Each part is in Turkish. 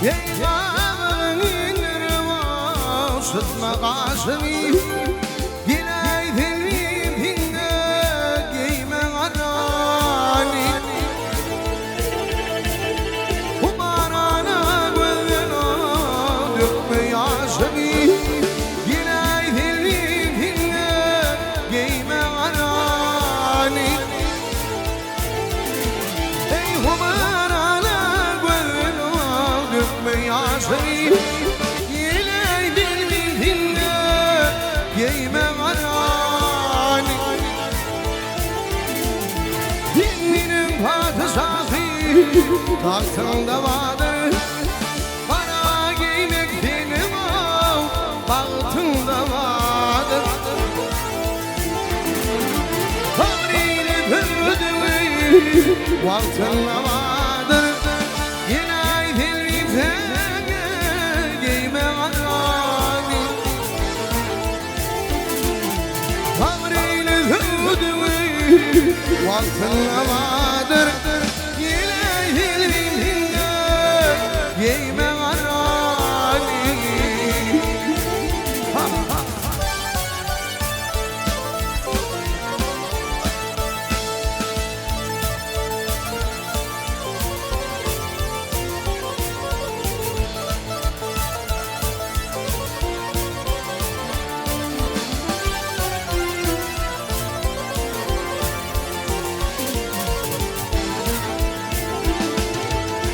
يغامرين رواصة مقاسمي يلاي ذلي فينا قيمة غراني ومارانا قلنا دق ياسمي يلاي ذلي فينا قيمة غراني اي ومارانا قلنا دق ياسمي يلاي ذلي فينا قيمة غراني dininin padişahı tahtında vardır bana giymek benim bahtımda vardır Tanrı'yı pürdüğü vaktında vardır yine aydınlıkta giyme varani Tanrı'yı pürdüğü vaktında vardır yine aydınlıkta giyme varani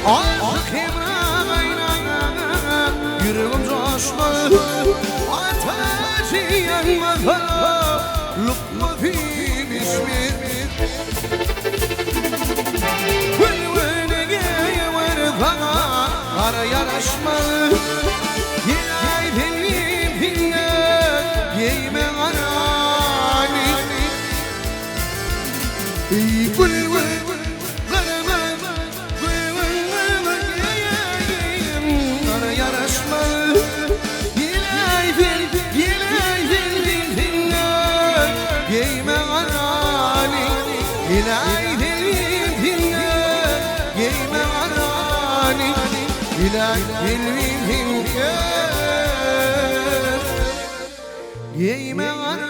Aşık İbrahim'e yüreğim coşma ateşi yanmadı lukma fîm ismi Vülvülüge varfana ara yaraşma Yilay filmi filme yeyme arani Vülvül İlahi filmine giyme arani İlahi filmine giyme arani